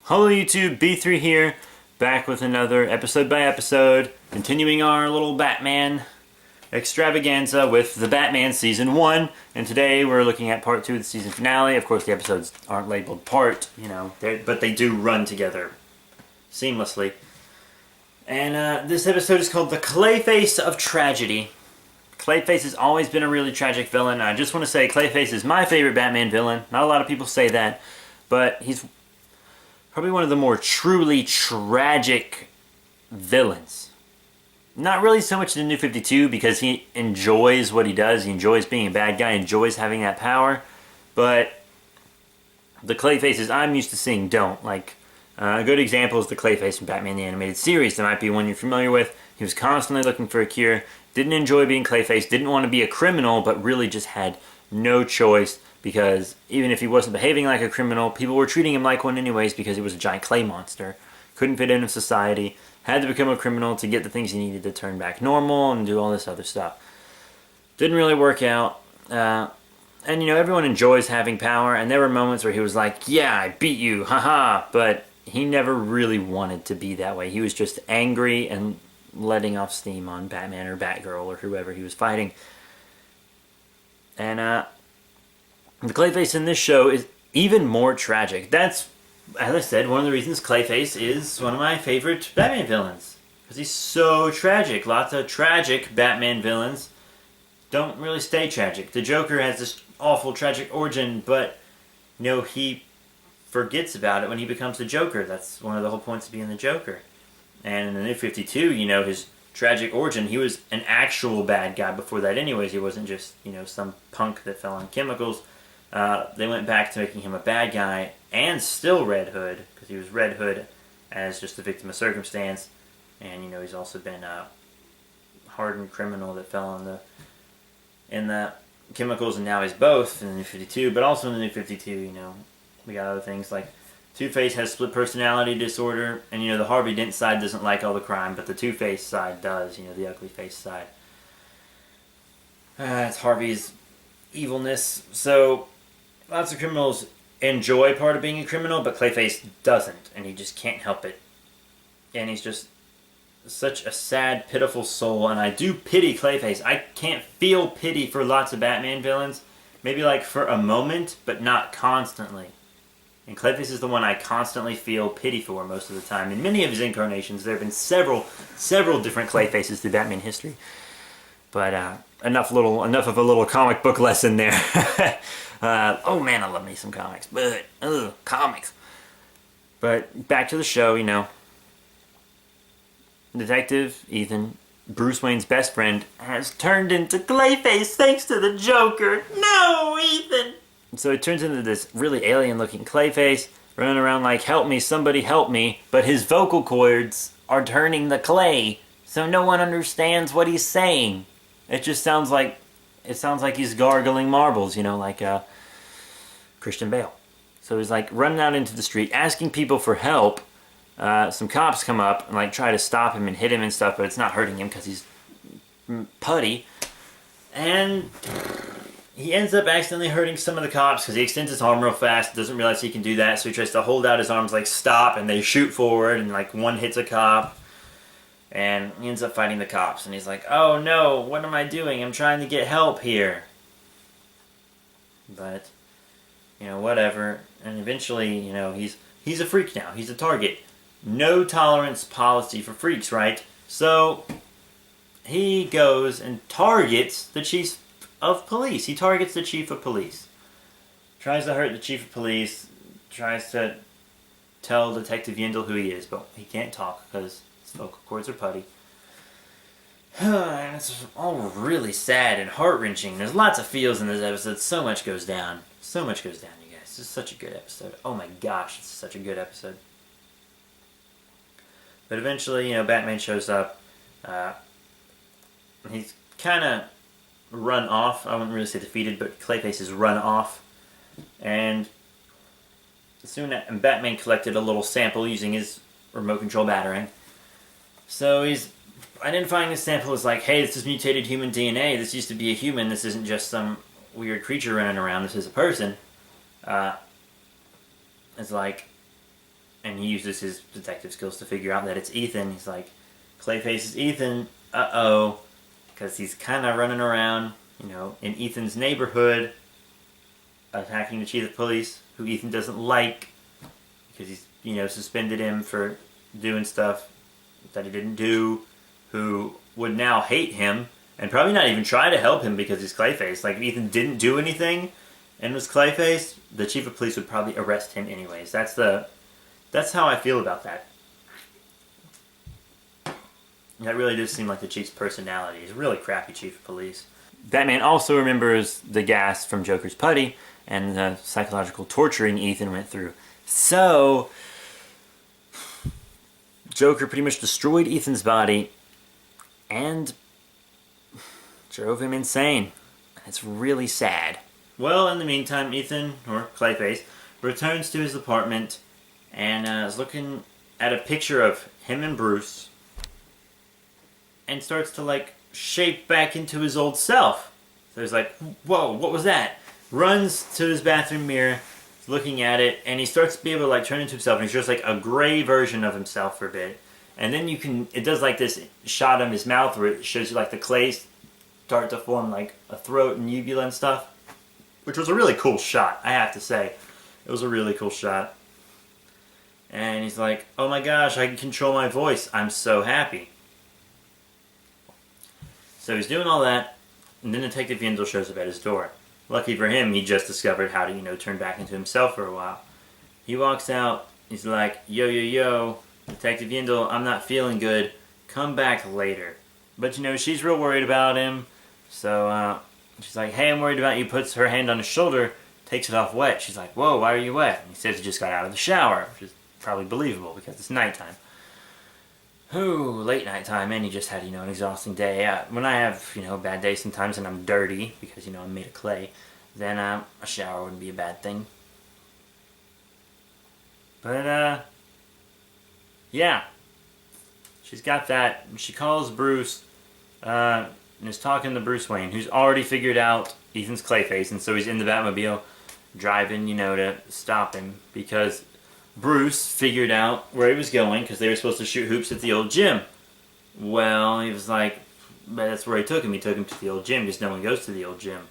Hello YouTube, B3 here, back with another episode by episode, continuing our little Batman extravaganza with the Batman Season 1, and today we're looking at Part 2 of the season finale. Of course the episodes aren't labeled part, but they do run together seamlessly. And this episode is called The Clayface of Tragedy. Clayface has always been a really tragic villain. I just want to say Clayface is my favorite Batman villain. Not a lot of people say that, but he's probably one of the more truly tragic villains. Not really so much in the New 52 because he enjoys what he does. He enjoys being a bad guy, enjoys having that power. But the Clayfaces I'm used to seeing don't. Like, a good example is the Clayface from Batman the Animated Series. That might be one you're familiar with. He was constantly looking for a cure. Didn't enjoy being Clayface. Didn't want to be a criminal, but really just had no choice. Because even if he wasn't behaving like a criminal, people were treating him like one anyways because he was a giant clay monster. Couldn't fit into society. Had to become a criminal to get the things he needed to turn back normal and do all this other stuff. Didn't really work out. And everyone enjoys having power. And there were moments where he was like, yeah, I beat you, haha. But he never really wanted to be that way. He was just angry and letting off steam on Batman or Batgirl or whoever he was fighting. And the Clayface in this show is even more tragic. That's, as I said, one of the reasons Clayface is one of my favorite Batman villains. Because he's so tragic. Lots of tragic Batman villains don't really stay tragic. The Joker has this awful tragic origin, but he forgets about it when he becomes the Joker. That's one of the whole points of being the Joker. And in the New 52, his tragic origin, he was an actual bad guy before that anyways. He wasn't just, some punk that fell on chemicals. They went back to making him a bad guy and still Red Hood, because he was Red Hood as just a victim of circumstance. And, he's also been a hardened criminal that fell in the chemicals, and now he's both in the New 52. But also in the New 52, we got other things like Two-Face has split personality disorder, and the Harvey Dent side doesn't like all the crime, but the Two-Face side does, the ugly face side. It's Harvey's evilness. So lots of criminals enjoy part of being a criminal, but Clayface doesn't, and he just can't help it. And he's just such a sad, pitiful soul, and I do pity Clayface. I can't feel pity for lots of Batman villains. Maybe like for a moment, but not constantly. And Clayface is the one I constantly feel pity for most of the time. In many of his incarnations, there have been several different Clayfaces through Batman history. But enough of a little comic book lesson there. Oh man, I love me some comics, but comics. But back to the show, Detective Ethan, Bruce Wayne's best friend, has turned into Clayface thanks to the Joker. No, Ethan! So it turns into this really alien-looking Clayface, running around like, help me, somebody help me, but his vocal cords are turning the clay, so no one understands what he's saying. It just sounds like he's gargling marbles, like Christian Bale. So he's like running out into the street, asking people for help. Some cops come up and try to stop him and hit him and stuff, but it's not hurting him because he's putty. And he ends up accidentally hurting some of the cops because he extends his arm real fast, doesn't realize he can do that, so he tries to hold out his arms like stop, and they shoot forward, and one hits a cop, and he ends up fighting the cops, and he's like, oh no, what am I doing? I'm trying to get help here. But, whatever, and eventually, he's a freak now, he's a target. No tolerance policy for freaks, right? So he goes and targets the chief of police. He targets the chief of police. Tries to hurt the chief of police. Tries to tell Detective Yindle who he is, but he can't talk because his vocal cords are putty. And it's all really sad and heart-wrenching. There's lots of feels in this episode. So much goes down. So much goes down, you guys. This is such a good episode. Oh my gosh, it's such a good episode. But eventually, Batman shows up. He's kind of run off. I wouldn't really say defeated, but Clayface is run off. And soon Batman collected a little sample using his remote control batarang. So he's identifying this sample as like, hey, this is mutated human DNA. This used to be a human. This isn't just some weird creature running around. This is a person. It's like, and and he uses his detective skills to figure out that it's Ethan. He's like, Clayface is Ethan, uh-oh, because he's kind of running around, you know, in Ethan's neighborhood, attacking the chief of police, who Ethan doesn't like, because he's, you know, suspended him for doing stuff that he didn't do, who would now hate him, and probably not even try to help him because he's Clayface. Like, if Ethan didn't do anything and was Clayface, the chief of police would probably arrest him anyways. That's how I feel about that. That really does seem like the chief's personality. He's a really crappy chief of police. Batman also remembers the gas from Joker's putty and the psychological torturing Ethan went through. So, Joker pretty much destroyed Ethan's body and drove him insane. It's really sad. Well, in the meantime, Ethan, or Clayface, returns to his apartment and is looking at a picture of him and Bruce and starts to, like, shape back into his old self. So he's like, whoa, what was that? Runs to his bathroom mirror, looking at it, and he starts to be able to, like, turn into himself, and he's just like a gray version of himself for a bit. And then it does like this shot of his mouth where it shows you like the clay start to form like a throat and uvula and stuff, which was a really cool shot, I have to say. It was a really cool shot. And he's like, oh my gosh, I can control my voice. I'm so happy. So he's doing all that, and then Detective Yindle shows up at his door. Lucky for him, he just discovered how to, you know, turn back into himself for a while. He walks out, he's like, yo, yo, yo, Detective Yindle, I'm not feeling good. Come back later. But, you know, she's real worried about him. So, she's like, hey, I'm worried about you. Puts her hand on his shoulder, takes it off wet. She's like, whoa, why are you wet? And he says he just got out of the shower, which is probably believable because it's nighttime. Ooh, late nighttime, and he just had, you know, an exhausting day. When I have, you know, bad days sometimes and I'm dirty because, you know, I'm made of clay, then a shower wouldn't be a bad thing. But, yeah. She's got that. She calls Bruce, and is talking to Bruce Wayne, who's already figured out Ethan's Clayface, and so he's in the Batmobile driving, you know, to stop him, because Bruce figured out where he was going, because they were supposed to shoot hoops at the old gym. Well, he was like, but that's where he took him. He took him to the old gym, because no one goes to the old gym.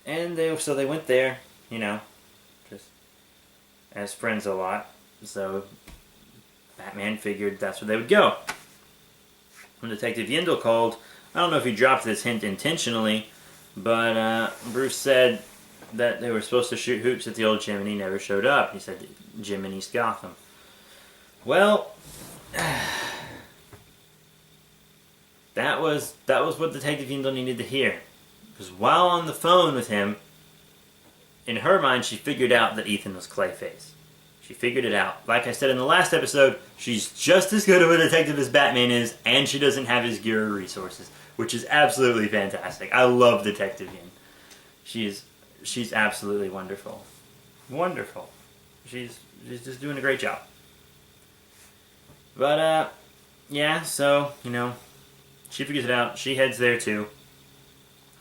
And so they went there, you know, just as friends a lot. So Batman figured that's where they would go. When Detective Yindle called, I don't know if he dropped this hint intentionally, but Bruce said that they were supposed to shoot hoops at the old gym and he never showed up. He said the gym in East Gotham. Well, that was what Detective Yindle needed to hear. Because while on the phone with him, in her mind she figured out that Ethan was Clayface. She figured it out. Like I said in the last episode, she's just as good of a detective as Batman is, and she doesn't have his gear or resources, which is absolutely fantastic. I love Detective Yin. She's absolutely wonderful. Wonderful. She's just doing a great job. But, yeah, so, you know, she figures it out. She heads there, too.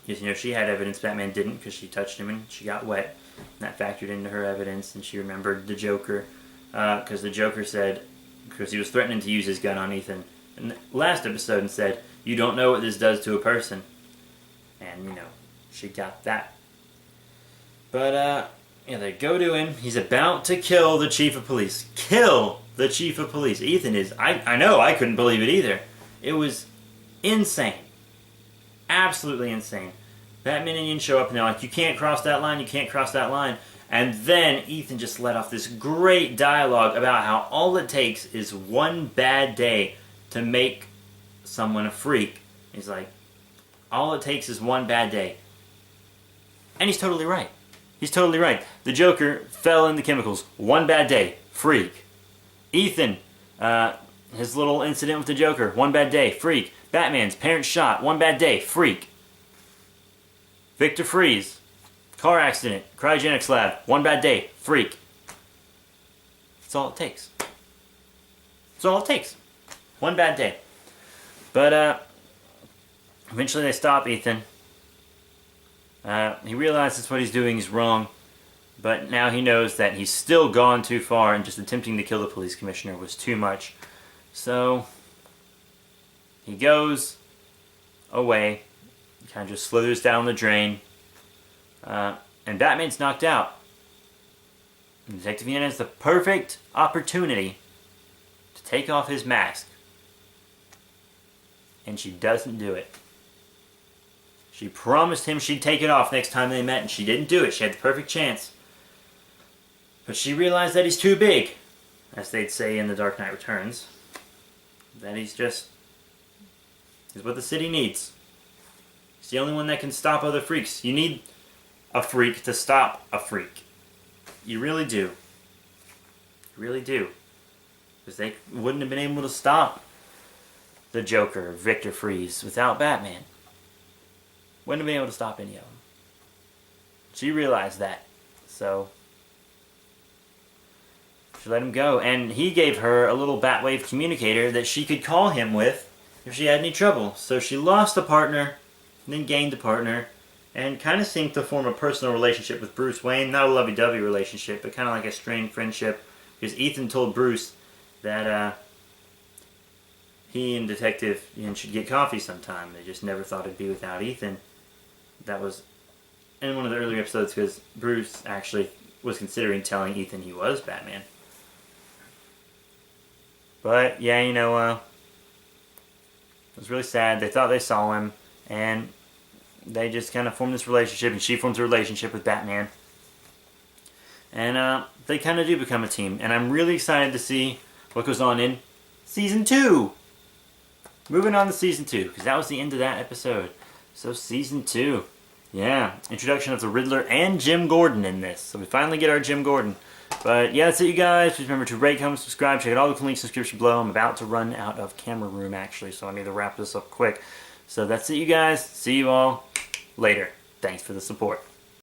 Because, you know, she had evidence Batman didn't, because she touched him and she got wet. And that factored into her evidence, and she remembered the Joker, because the Joker said, because he was threatening to use his gun on Ethan in the last episode, and said, you don't know what this does to a person. And, you know, she got that. But, yeah, they go to him. He's about to kill the chief of police. Kill the chief of police. Ethan is, I know, I couldn't believe it either. It was insane. Absolutely insane. Batman and Yin show up and they're like, you can't cross that line, you can't cross that line. And then Ethan just let off this great dialogue about how all it takes is one bad day to make someone a freak. He's like, all it takes is one bad day. And he's totally right. He's totally right. The Joker fell in the chemicals. One bad day. Freak. Ethan, his little incident with the Joker. One bad day. Freak. Batman's parents shot. One bad day. Freak. Victor Freeze, car accident, cryogenics lab, one bad day, freak. That's all it takes. That's all it takes. One bad day. But, eventually they stop Ethan. He realizes what he's doing is wrong. But now he knows that he's still gone too far, and just attempting to kill the police commissioner was too much. So he goes away, kind of just slithers down the drain, and Batman's knocked out. And Detective Yen has the perfect opportunity to take off his mask, and she doesn't do it. She promised him she'd take it off next time they met, and she didn't do it. She had the perfect chance. But she realized that he's too big, as they'd say in The Dark Knight Returns. That he's what the city needs. He's the only one that can stop other freaks. You need a freak to stop a freak. You really do. You really do. Because they wouldn't have been able to stop the Joker, Victor Freeze, without Batman. Wouldn't have been able to stop any of them. She realized that. So she let him go. And he gave her a little Batwave communicator that she could call him with if she had any trouble. So she lost a partner, and then gained a partner, and kind of seemed to form a personal relationship with Bruce Wayne. Not a lovey-dovey relationship, but kind of like a strained friendship. Because Ethan told Bruce that he and Detective Yen should get coffee sometime. They just never thought it'd be without Ethan. That was in one of the earlier episodes, because Bruce actually was considering telling Ethan he was Batman. But yeah, it was really sad. They thought they saw him, and they just kind of formed this relationship, and she forms a relationship with Batman. And they kind of do become a team, and I'm really excited to see what goes on in Season 2! Moving on to Season 2, because that was the end of that episode. So Season 2. Yeah, introduction of the Riddler and Jim Gordon in this. So we finally get our Jim Gordon. But yeah, that's it, you guys. Please remember to rate, comment, subscribe. Check out all the links in the description below. I'm about to run out of camera room, actually, so I need to wrap this up quick. So that's it, you guys. See you all later. Thanks for the support.